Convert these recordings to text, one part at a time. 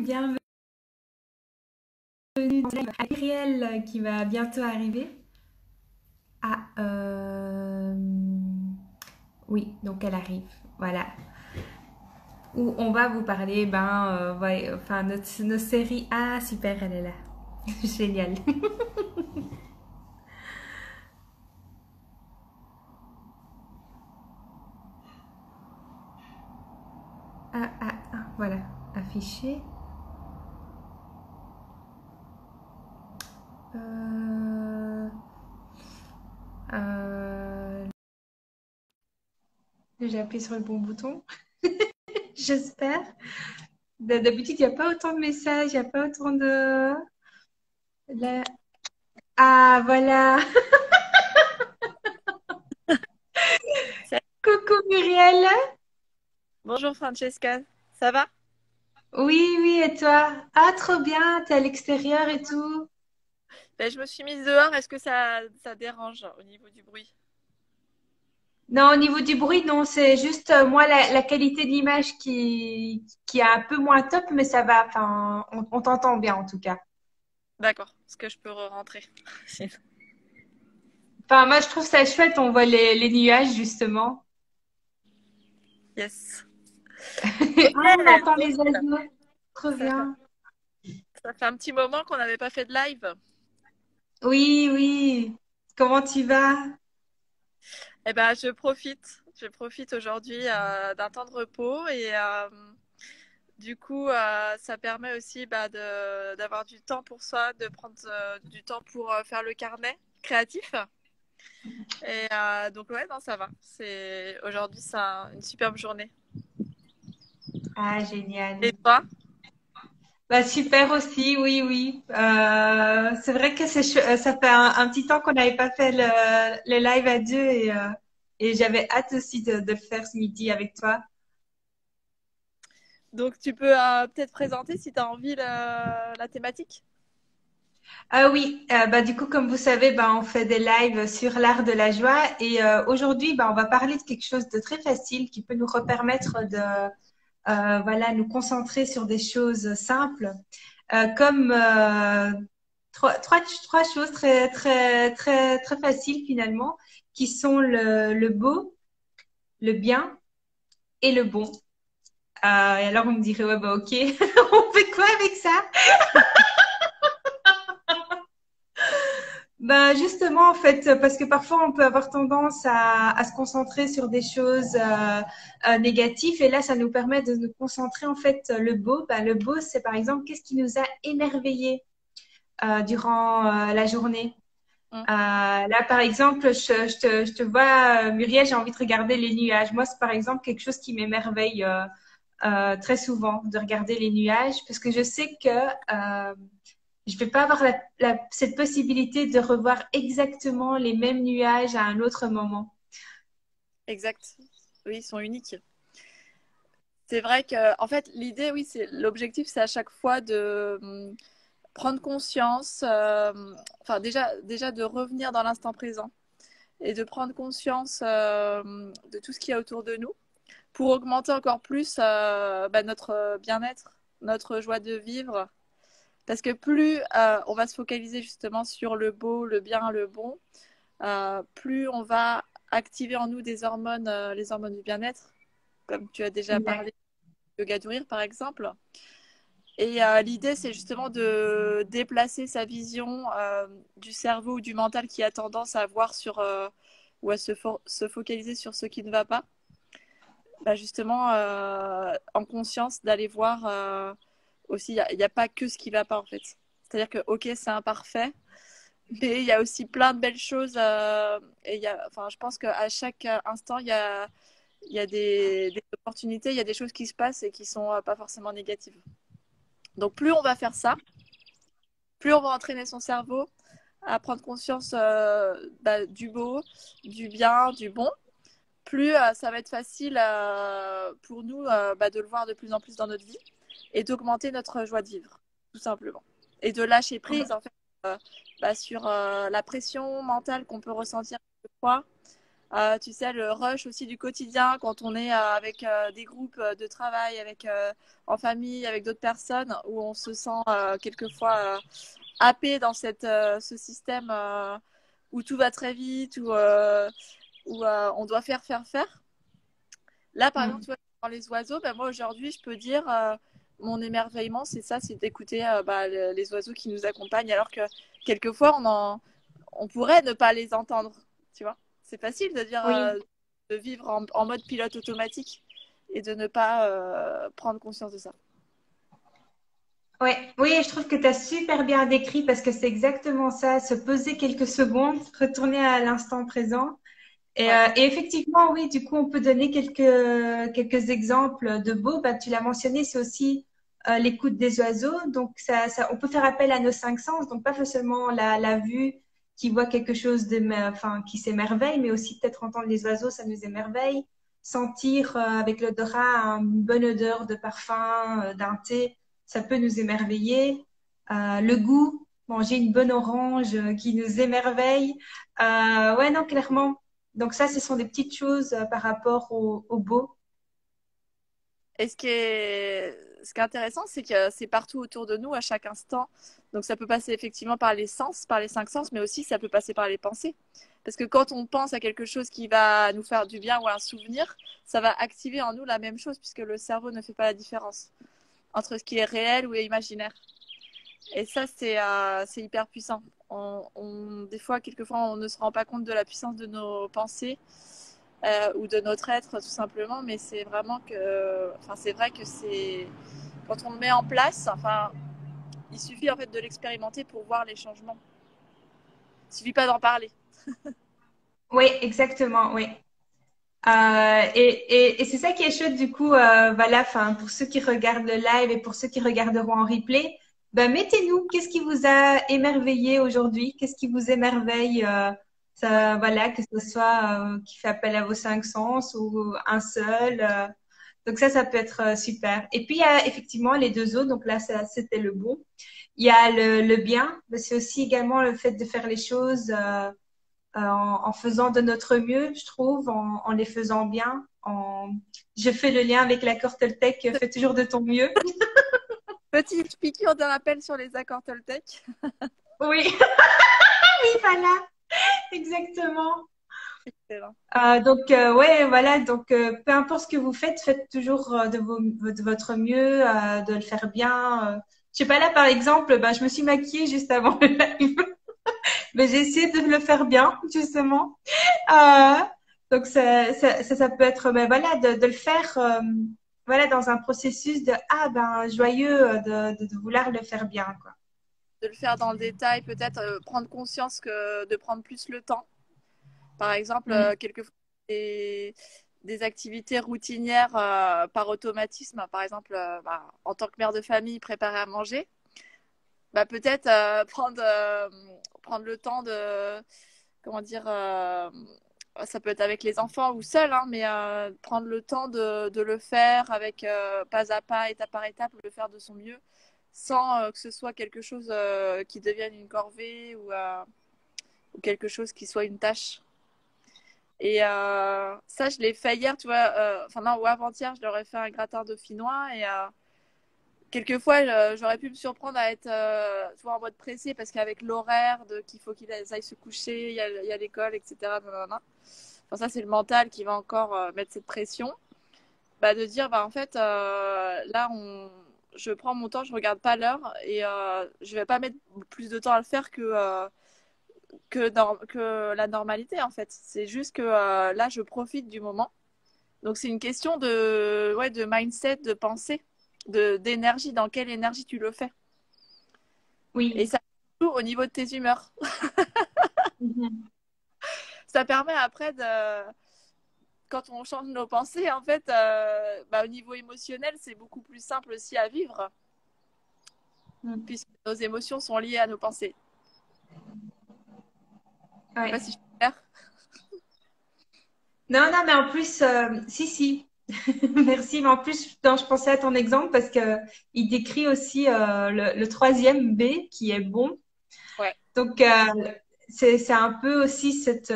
bienvenue à Ariel qui va bientôt arriver. Ah, oui, donc elle arrive, voilà. Où on va vous parler, ouais, enfin, notre série. Ah, super, elle est là. Génial. Voilà, affiché. Euh, euh, j'ai appuyé sur le bon bouton, j'espère. D'habitude, il n'y a pas autant de messages, il n'y a pas autant de... Là. Ah, voilà. Coucou Muriel. Bonjour Francesca, ça va? Oui, oui, et toi? Ah, trop bien, t'es à l'extérieur et tout. Ben, je me suis mise dehors, est-ce que ça dérange au niveau du bruit? Non, au niveau du bruit, non, c'est juste moi la qualité de l'image qui est un peu moins top, mais ça va, enfin, on t'entend bien en tout cas. D'accord, est-ce que je peux rentrer? Enfin, moi je trouve ça chouette, on voit les nuages justement. Yes. Ok, Ah, on entend donc les oiseaux. Trop ça fait, bien. ça fait un petit moment qu'on n'avait pas fait de live. Oui, oui. Comment tu vas? Eh ben, je profite aujourd'hui d'un temps de repos et du coup, ça permet aussi d'avoir du temps pour soi, de prendre du temps pour faire le carnet créatif. Et donc ouais, non, ça va. Aujourd'hui, c'est une superbe journée. Ah, génial. Et toi? Bah, super aussi, oui, oui. C'est vrai que ça fait un petit temps qu'on n'avait pas fait le live à deux et j'avais hâte aussi de le faire ce midi avec toi. Donc tu peux peut-être présenter si tu as envie la thématique. Ah oui, bah du coup, comme vous savez, bah, on fait des lives sur l'art de la joie et aujourd'hui, bah, on va parler de quelque chose de très facile qui peut nous permettre de voilà, nous concentrer sur des choses simples, comme trois choses très faciles finalement, qui sont le beau, le bien et le bon. Et alors, on me dirait, ouais, bah ok, on fait quoi avec ça? Ben justement, en fait, parce que parfois on peut avoir tendance à se concentrer sur des choses négatives et là, ça nous permet de nous concentrer en fait le beau. Ben, le beau, c'est par exemple qu'est-ce qui nous a émerveillés durant la journée. Mm. Là, par exemple, je te vois, Muriel, j'ai envie de regarder les nuages. Moi, c'est par exemple quelque chose qui m'émerveille très souvent de regarder les nuages parce que je sais que je vais pas avoir cette possibilité de revoir exactement les mêmes nuages à un autre moment. Exact. Oui, ils sont uniques. C'est vrai que, en fait, l'idée, oui, c'est l'objectif, c'est à chaque fois de prendre conscience, enfin déjà de revenir dans l'instant présent et de prendre conscience de tout ce qu'il y a autour de nous pour augmenter encore plus notre bien-être, notre joie de vivre. Parce que plus on va se focaliser justement sur le beau, le bien, le bon, plus on va activer en nous des hormones, les hormones du bien-être, comme tu as déjà Exact. parlé de yoga du rire par exemple. Et l'idée, c'est justement de déplacer sa vision du cerveau ou du mental qui a tendance à voir sur ou à se focaliser sur ce qui ne va pas. Bah, justement, en conscience, d'aller voir aussi, il n'y a pas que ce qui ne va pas en fait. C'est-à-dire que, ok, c'est imparfait, mais il y a aussi plein de belles choses. Et enfin, je pense qu'à chaque instant, il y a des opportunités, il y a des choses qui se passent et qui sont pas forcément négatives. Donc, plus on va faire ça, plus on va entraîner son cerveau à prendre conscience du beau, du bien, du bon, plus ça va être facile pour nous de le voir de plus en plus dans notre vie et d'augmenter notre joie de vivre, tout simplement. Et de lâcher prise, en fait, sur la pression mentale qu'on peut ressentir parfois Tu sais, le rush aussi du quotidien quand on est avec des groupes de travail, avec, en famille, avec d'autres personnes, où on se sent quelquefois happé dans ce système où tout va très vite, où on doit faire. Là, par exemple, Mm. tu vois, dans les oiseaux, ben, moi aujourd'hui, je peux dire mon émerveillement, c'est ça, c'est d'écouter les oiseaux qui nous accompagnent, alors que quelquefois, on pourrait ne pas les entendre, tu vois. C'est facile de dire Oui. de vivre en mode pilote automatique et de ne pas prendre conscience de ça. Ouais, oui, je trouve que tu as super bien décrit parce que c'est exactement ça, se poser quelques secondes, retourner à l'instant présent. Ouais. Et effectivement, oui, du coup, on peut donner quelques exemples de beaux. Bah, tu l'as mentionné, c'est aussi l'écoute des oiseaux. Donc, on peut faire appel à nos cinq sens. Donc, pas seulement la vue qui voit quelque chose enfin, qui s'émerveille, mais aussi peut-être entendre les oiseaux, ça nous émerveille. Sentir avec l'odorat une bonne odeur de parfum, d'un thé, ça peut nous émerveiller. Le goût, manger une bonne orange qui nous émerveille. Ouais, non, clairement. Donc ça, ce sont des petites choses par rapport au beau. Et ce qui est intéressant, c'est que c'est partout autour de nous à chaque instant. Donc ça peut passer effectivement par les sens, par les cinq sens, mais aussi ça peut passer par les pensées. Parce que quand on pense à quelque chose qui va nous faire du bien ou à un souvenir, ça va activer en nous la même chose puisque le cerveau ne fait pas la différence entre ce qui est réel ou est imaginaire. Et ça, c'est hyper puissant. Des fois, quelquefois, on ne se rend pas compte de la puissance de nos pensées ou de notre être, tout simplement. Mais c'est vraiment que, enfin, c'est vrai que c'est quand on le met en place. Enfin, il suffit en fait de l'expérimenter pour voir les changements. Il suffit pas d'en parler. Oui, exactement, oui. Et c'est ça qui est chouette du coup, voilà, enfin, pour ceux qui regardent le live et pour ceux qui regarderont en replay, ben, mettez-nous, qu'est-ce qui vous a émerveillé aujourd'hui? Qu'est-ce qui vous émerveille? Ouais. Voilà, que ce soit qui fait appel à vos cinq sens ou un seul. Donc ça peut être super. Et puis il y a effectivement les deux autres. Donc là, c'était le bon. Il y a le bien, mais c'est aussi également le fait de faire les choses en faisant de notre mieux, je trouve, en les faisant bien. Je fais le lien avec l'accord Toltec, fais toujours de ton mieux. Petite piqûre de rappel sur les accords Toltec. Oui, oui, voilà, exactement. Excellent. Donc ouais, voilà. Donc peu importe ce que vous faites, faites toujours de votre mieux, de le faire bien. Je sais pas là, par exemple, ben, je me suis maquillée juste avant le live, mais j'ai essayé de le faire bien, justement. Euh, donc ça peut être, ben voilà, de le faire, voilà, dans un processus de ah ben joyeux de vouloir le faire bien, quoi. De le faire dans le détail, peut-être prendre conscience que de prendre plus le temps. Par exemple, Mm. quelquefois, des activités routinières par automatisme, par exemple, en tant que mère de famille, préparer à manger, bah, peut-être prendre le temps de, comment dire, ça peut être avec les enfants ou seul, hein, mais prendre le temps de le faire avec pas à pas, étape par étape, le faire de son mieux, sans que ce soit quelque chose qui devienne une corvée ou quelque chose qui soit une tâche. Et ça, je l'ai fait hier, tu vois, enfin non, ou avant-hier, je leur ai fait un gratin dauphinois et quelquefois, j'aurais pu me surprendre à être tu vois, en mode pressé parce qu'avec l'horaire de qu'il faut qu'ils aillent se coucher, il y a l'école, etc. Nanana. Enfin, ça, c'est le mental qui va encore mettre cette pression. Bah, de dire, bah, en fait, là, je prends mon temps, je regarde pas l'heure et je vais pas mettre plus de temps à le faire que la normalité, en fait. C'est juste que là, je profite du moment. Donc, c'est une question ouais, de mindset, de pensée, d'énergie. Dans quelle énergie tu le fais? Et Oui. ça joue au niveau de tes humeurs. Mhm. Ça permet après quand on change nos pensées, en fait, au niveau émotionnel, c'est beaucoup plus simple aussi à vivre, Mm. puisque nos émotions sont liées à nos pensées. Je sais Ouais. pas si je suis claire. Non, non, mais en plus, si, si. Merci. Mais en plus, non, je pensais à ton exemple parce que il décrit aussi le troisième B qui est bon. Ouais. Donc, c'est un peu aussi cette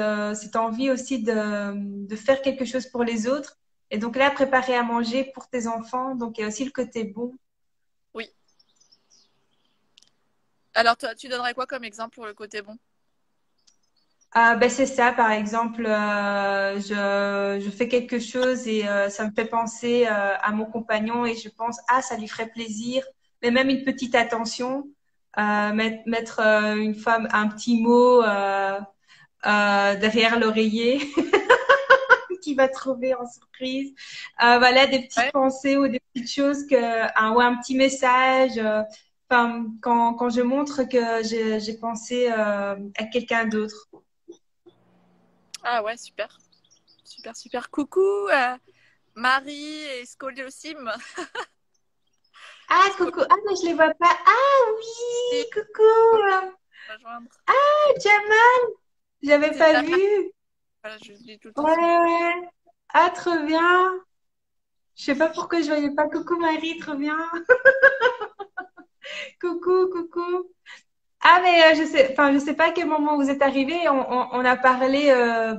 envie aussi de faire quelque chose pour les autres. Et donc là, préparer à manger pour tes enfants. Donc il y a aussi le côté bon. Oui. Alors, toi, tu donnerais quoi comme exemple pour le côté bon? Ben c'est ça, par exemple, je fais quelque chose et ça me fait penser à mon compagnon et je pense, ah, ça lui ferait plaisir, mais même une petite attention, mettre une femme un petit mot derrière l'oreiller qui va trouver en surprise. Voilà, des petites Ouais. pensées ou des petites choses ou un petit message. Enfin, quand je montre que j'ai pensé à quelqu'un d'autre. Ah ouais, super. Super, super. Coucou, Marie et Scoliosim. Ah, coucou. Scoliosim, Ah, mais je les vois pas. Ah oui, coucou. rejoindre. Ah, Jamal, j'avais C'est pas Jamal. vu. Voilà, je dis tout le temps Ouais, son nom. ouais. Ah, trop bien. Je sais pas pourquoi je voyais pas. Coucou Marie, trop bien. Coucou, coucou. Ah, mais je sais pas à quel moment vous êtes arrivés. On a parlé,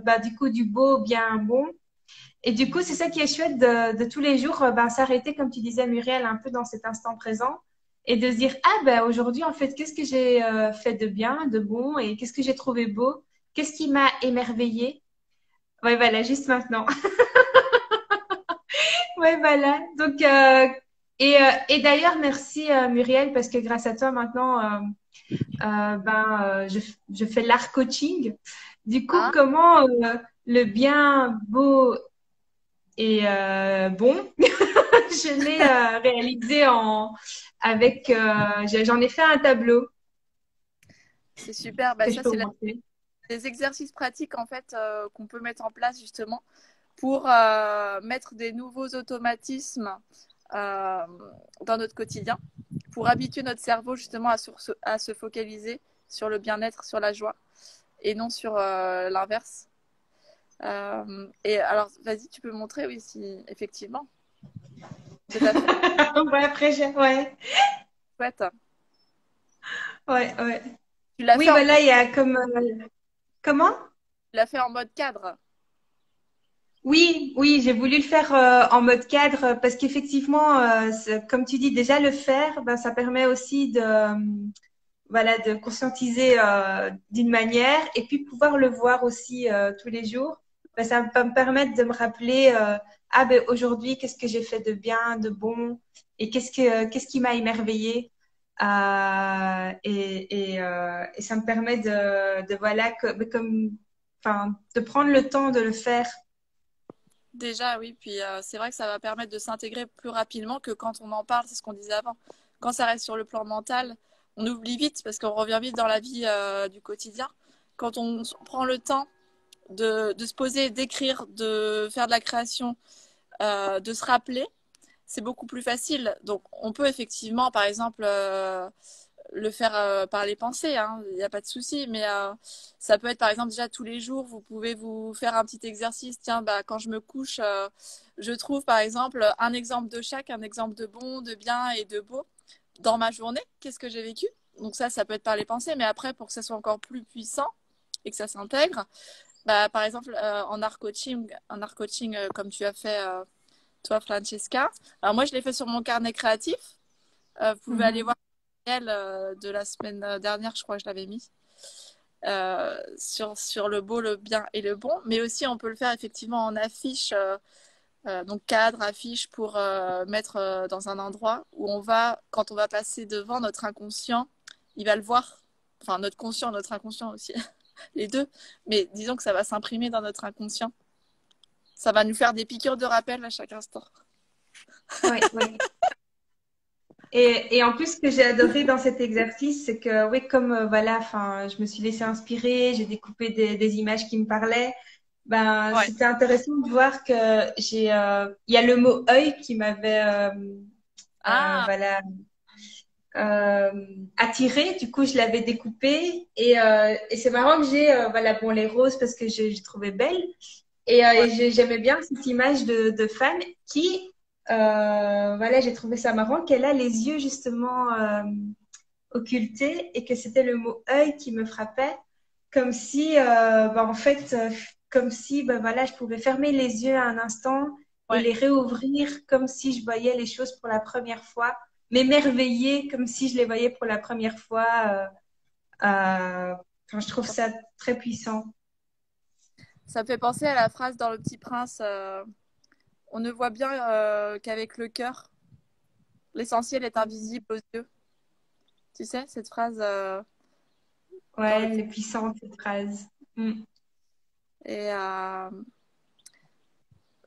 bah, du coup, du beau, bien bon. Et du coup, c'est ça qui est chouette de tous les jours, ben, s'arrêter, comme tu disais, Muriel, un peu dans cet instant présent et de se dire, ah ben aujourd'hui, en fait, qu'est-ce que j'ai fait de bien, de bon et qu'est-ce que j'ai trouvé beau? Qu'est-ce qui m'a émerveillé? Ouais, voilà, juste maintenant. Ouais, voilà. Donc, et d'ailleurs, merci Muriel, parce que grâce à toi, maintenant, je fais l'art coaching. Du coup, Hein? comment le bien, beau et bon, je l'ai réalisé j'en ai fait un tableau C'est super. Bah, que je ça, peux c'est vous montrer. des exercices pratiques en fait qu'on peut mettre en place justement pour mettre des nouveaux automatismes euh, dans notre quotidien, pour habituer notre cerveau justement à se focaliser sur le bien-être, sur la joie, et non sur l'inverse. Et alors, vas-y, tu peux montrer, oui, si effectivement, que tu as fait. Ouais, après, ouais, Chouette. ouais, ouais. Tu l'as Oui, fait voilà, il y a comment? tu l'as fait en mode cadre. Oui, oui, j'ai voulu le faire en mode cadre parce qu'effectivement, comme tu dis, déjà le faire, ben, ça permet aussi voilà, de conscientiser d'une manière et puis pouvoir le voir aussi tous les jours. Ben, ça va me permettre de me rappeler, ah ben aujourd'hui, qu'est-ce que j'ai fait de bien, de bon et qu'est-ce qui m'a émerveillé. Et ça me permet de voilà, enfin, de prendre le temps de le faire. Déjà, oui, puis c'est vrai que ça va permettre de s'intégrer plus rapidement que quand on en parle, c'est ce qu'on disait avant. Quand ça reste sur le plan mental, on oublie vite parce qu'on revient vite dans la vie du quotidien. Quand on prend le temps de se poser, d'écrire, de faire de la création, de se rappeler, c'est beaucoup plus facile. Donc, on peut effectivement, par exemple, le faire par les pensées, hein, il n'y a pas de souci, mais ça peut être par exemple déjà tous les jours, vous pouvez vous faire un petit exercice, tiens, bah, quand je me couche, je trouve par exemple un exemple de chaque, un exemple de bon, de bien et de beau dans ma journée, qu'est-ce que j'ai vécu. Donc ça peut être par les pensées, mais après, pour que ça soit encore plus puissant et que ça s'intègre, bah, par exemple, en art coaching comme tu as fait toi, Francesca. Alors moi, je l'ai fait sur mon carnet créatif. Vous pouvez aller Mhm. voir de la semaine dernière, je crois que je l'avais mis, sur le beau, le bien et le bon. Mais aussi, on peut le faire effectivement en affiche, donc cadre, affiche pour mettre dans un endroit où on va, quand on va passer devant notre inconscient, il va le voir. Enfin, notre conscient, notre inconscient aussi, les deux. Mais disons que ça va s'imprimer dans notre inconscient. Ça va nous faire des piqûres de rappel à chaque instant. Oui, oui. Et en plus, ce que j'ai adoré dans cet exercice, c'est que, oui, comme voilà, enfin, je me suis laissée inspirer, j'ai découpé des images qui me parlaient. Ben, Ouais. c'était intéressant de voir que il y a le mot œil qui m'avait, Ah, voilà, euh, attiré. Du coup, je l'avais découpé et c'est marrant que voilà, bon, les roses parce que j'ai trouvé belle. ouais. J'aimais bien cette image de femme qui, voilà, j'ai trouvé ça marrant qu'elle a les yeux justement occultés et que c'était le mot œil qui me frappait. comme si, en fait, comme si, voilà, je pouvais fermer les yeux un instant et Ouais, les réouvrir comme si je voyais les choses pour la première fois, m'émerveiller comme si je les voyais pour la première fois. Enfin, je trouve ça très puissant. ça me fait penser à la phrase dans Le Petit Prince, on ne voit bien qu'avec le cœur, l'essentiel est invisible aux yeux. Tu sais, cette phrase dans Le Ouais, Petit elle est puissante, cette phrase. Mm. Et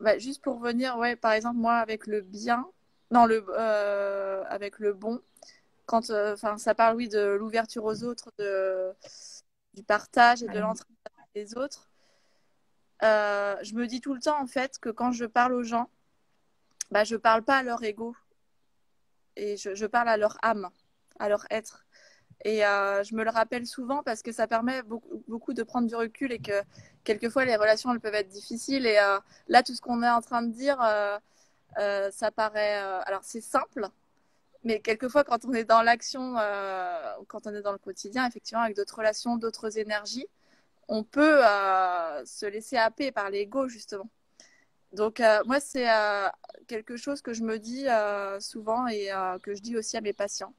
bah, juste pour venir, ouais, par exemple, moi, avec le bien, non, avec le bon, quand ça parle, oui, de l'ouverture aux autres, du partage et de Ouais. l'entraide des autres. Je me dis tout le temps, en fait, que quand je parle aux gens, bah, je parle pas à leur ego et je parle à leur âme, à leur être. Et je me le rappelle souvent parce que ça permet beaucoup de prendre du recul et que quelquefois les relations elles peuvent être difficiles. Et là, tout ce qu'on est en train de dire, ça paraît. Alors, c'est simple, mais quelquefois, quand on est dans l'action, quand on est dans le quotidien, effectivement, avec d'autres relations, d'autres énergies, on peut se laisser happer par l'ego, justement. Donc, moi, c'est quelque chose que je me dis souvent et que je dis aussi à mes patients.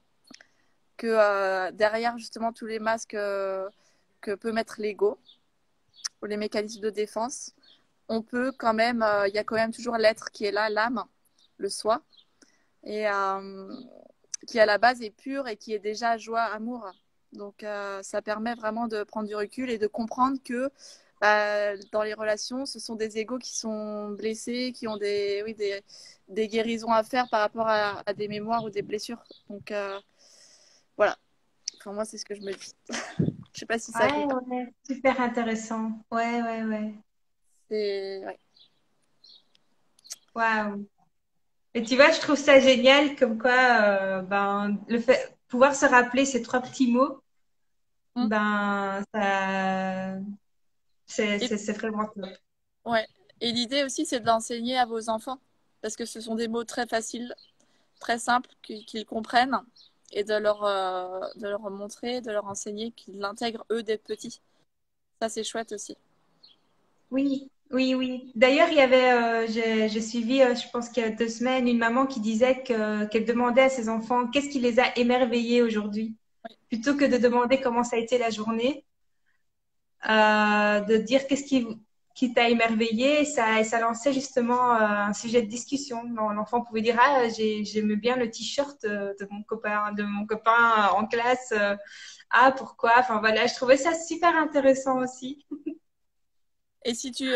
Que derrière, justement, tous les masques que peut mettre l'ego, ou les mécanismes de défense, on peut quand même, il y a quand même toujours l'être qui est là, l'âme, le soi, et qui à la base est pur et qui est déjà joie, amour. Donc ça permet vraiment de prendre du recul et de comprendre que dans les relations, ce sont des égos qui sont blessés, qui ont oui, des guérisons à faire par rapport à des mémoires ou des blessures. Donc voilà, enfin, moi c'est ce que je me dis. Je sais pas si ça vous Ouais, parle. ouais, super intéressant. Ouais, ouais, ouais. Ouais. Waouh. Et tu vois, je trouve ça génial, comme quoi, le fait pouvoir se rappeler ces trois petits mots, Mm. ça, Et, c'est vraiment top. ouais. Et l'idée aussi, c'est de l'enseigner à vos enfants, parce que ce sont des mots très faciles, très simples, qu'ils comprennent, et de leur montrer, de leur enseigner qu'ils l'intègrent eux dès petits. Ça, c'est chouette aussi. Oui, oui, oui. D'ailleurs, il y avait, j'ai suivi, je pense qu'il y a 2 semaines, une maman qui disait qu'elle demandait à ses enfants qu'est-ce qui les a émerveillés aujourd'hui, plutôt que de demander comment ça a été la journée, de dire qui t'a émerveillé, et ça lançait justement un sujet de discussion. L'enfant pouvait dire ah j'aimais bien le t-shirt de mon copain en classe. Ah pourquoi? Enfin voilà, je trouvais ça super intéressant aussi. Et si tu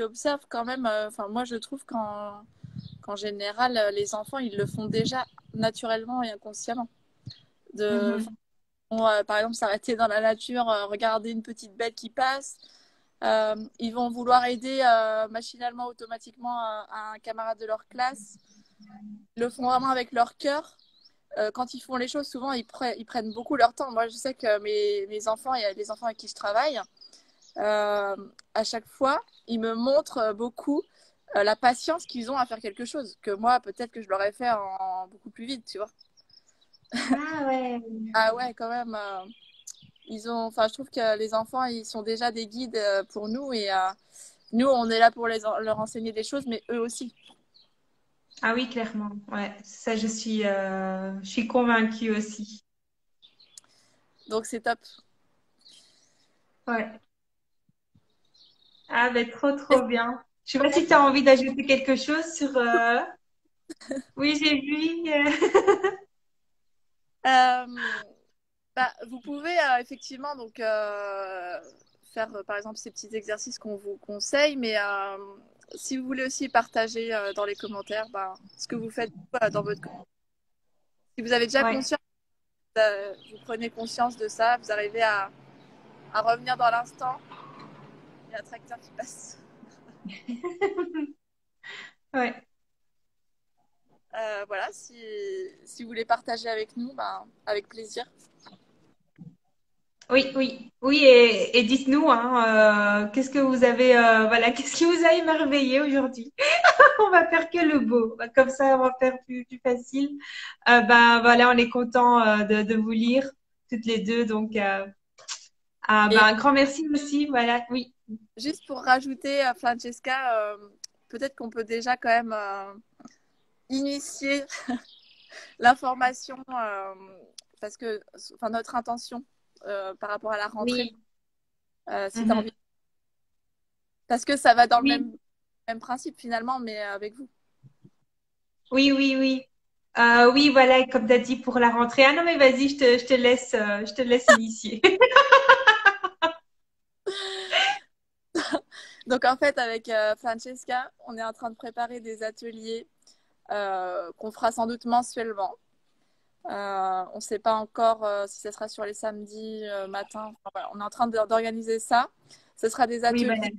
observes quand même, enfin moi je trouve qu'en général, les enfants, ils le font déjà naturellement et inconsciemment. De, Mhm. par exemple, s'arrêter dans la nature, regarder une petite bête qui passe. Ils vont vouloir aider machinalement, automatiquement un camarade de leur classe. Ils le font vraiment avec leur cœur. Quand ils font les choses, souvent, ils prennent beaucoup leur temps. Moi, je sais que mes enfants et les enfants avec qui je travaille, euh, à chaque fois, ils me montrent beaucoup la patience qu'ils ont à faire quelque chose. Que moi, peut-être que je l'aurais fait en beaucoup plus vite, tu vois. Ah ouais. Ah ouais, quand même. Enfin, je trouve que les enfants, ils sont déjà des guides pour nous et nous, on est là pour leur enseigner des choses, mais eux aussi. Ah oui, clairement. Ouais, ça je suis convaincue aussi. Donc, c'est top. Ouais. Ah ben trop trop bien. Je sais pas si tu as envie d'ajouter quelque chose sur. Oui, j'ai vu. Euh, Bah, vous pouvez effectivement donc faire par exemple ces petits exercices qu'on vous conseille, mais si vous voulez aussi partager dans les commentaires ce que vous faites dans votre si vous avez déjà Ouais. conscience, vous prenez conscience de ça, vous arrivez à revenir dans l'instant. Il y a un tracteur qui passe. Ouais. Voilà, si vous voulez partager avec nous, avec plaisir. Oui, oui, oui, et dites-nous, hein, qu'est-ce que vous avez, voilà, qu'est-ce qui vous a émerveillé aujourd'hui? On va faire que le beau, comme ça, on va faire plus facile. Voilà, on est content de vous lire toutes les deux, donc Ah, Et ben, un grand merci aussi. Voilà, oui. juste pour rajouter, Francesca, peut-être qu'on peut déjà quand même initier l'information parce que enfin, notre intention par rapport à la rentrée, Oui. si tu as Mhm. envie. Parce que ça va dans le Oui, même principe finalement, mais avec vous. oui, oui, oui. Oui, voilà, comme tu as dit pour la rentrée. Ah non, mais vas-y, je te laisse initier. Donc en fait, avec Francesca, on est en train de préparer des ateliers qu'on fera sans doute mensuellement. On ne sait pas encore si ce sera sur les samedis matin. Enfin, voilà, on est en train d'organiser ça. Ce sera des Oui, voilà. ateliers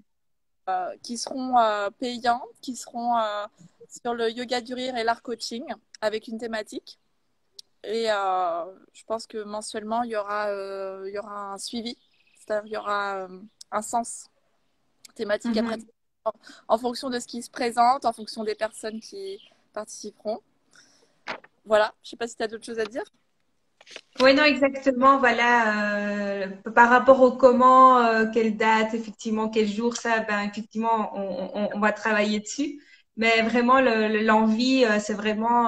qui seront payants, qui seront sur le yoga du rire et l'art coaching avec une thématique. Et je pense que mensuellement, il y aura un suivi, c'est-à-dire il y aura un sens thématique après Mhm. en fonction de ce qui se présente, en fonction des personnes qui participeront. Voilà, je ne sais pas si tu as d'autres choses à dire. Oui, non, exactement. Voilà, par rapport au comment, quelle date, effectivement, quel jour, ça, ben, effectivement, on va travailler dessus. Mais vraiment, l'envie, c'est vraiment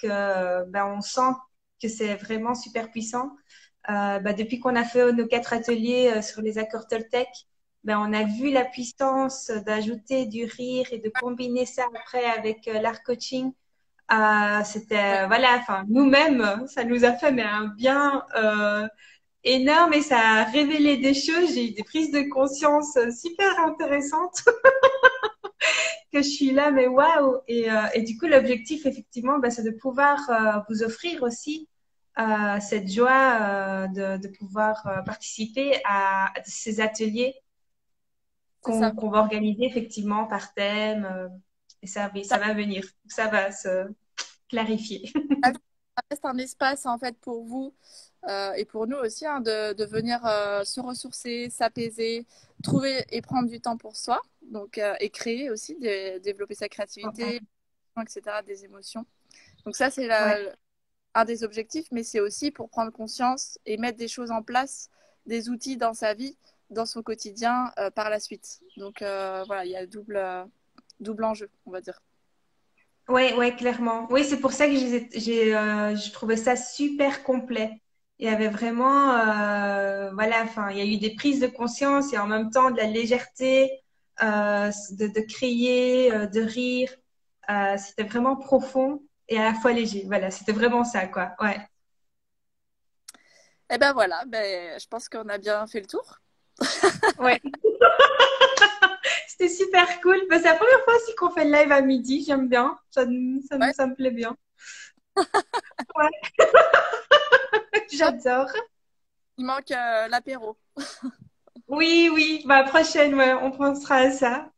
que, ben, on sent que c'est vraiment super puissant. Ben, depuis qu'on a fait nos 4 ateliers sur les accords Toltec, ben, on a vu la puissance d'ajouter du rire et de combiner ça après avec l'art coaching. Oui, C'était voilà, enfin nous-mêmes, ça nous a fait mais un bien énorme et ça a révélé des choses. J'ai eu des prises de conscience super intéressantes que je suis là, mais waouh! Et du coup, l'objectif effectivement, bah, c'est de pouvoir vous offrir aussi cette joie de pouvoir participer à ces ateliers c'est ça. qu'on va organiser effectivement par thème. Et ça, oui, Ça ça va venir, ça va se clarifier. reste un espace en fait pour vous et pour nous aussi hein, de venir se ressourcer, s'apaiser, trouver et prendre du temps pour soi. Donc, et créer aussi, développer sa créativité, etc., des émotions. Donc ça, c'est Ouais. un des objectifs, mais c'est aussi pour prendre conscience et mettre des choses en place, des outils dans sa vie, dans son quotidien par la suite. Donc voilà, il y a double enjeu, on va dire. Ouais, ouais, clairement. Oui, c'est pour ça que je trouvais ça super complet. Il y avait vraiment, voilà, enfin, il y a eu des prises de conscience et en même temps de la légèreté, de crier, de rire. C'était vraiment profond et à la fois léger. Voilà, c'était vraiment ça, quoi. Ouais, Et ben voilà, ben, je pense qu'on a bien fait le tour. ouais. C'était super cool. Bah, c'est la première fois aussi qu'on fait le live à midi. J'aime bien. Ouais, Ça me plaît bien. Ouais, hop, j'adore. il manque l'apéro. Oui, oui, bah prochaine, ouais, on pensera à ça.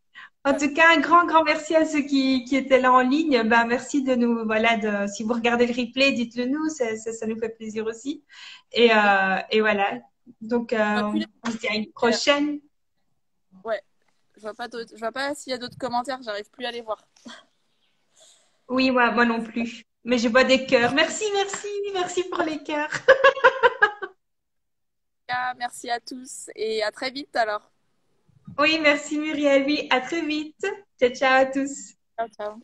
En Ouais. tout cas, un grand merci à ceux qui étaient là en ligne. Bah, merci de nous, voilà, si vous regardez le replay, dites-le nous, ça nous fait plaisir aussi. Oui, Et voilà. Donc, je vois plus les... on se dit à une prochaine. Ouais, je vois pas s'il y a d'autres commentaires, j'arrive plus à les voir. Oui, moi non plus. Mais je vois des cœurs. Merci pour les cœurs. Merci à tous et à très vite alors. Oui, merci Muriel. Oui, à très vite. Ciao, ciao à tous. Ciao, ciao.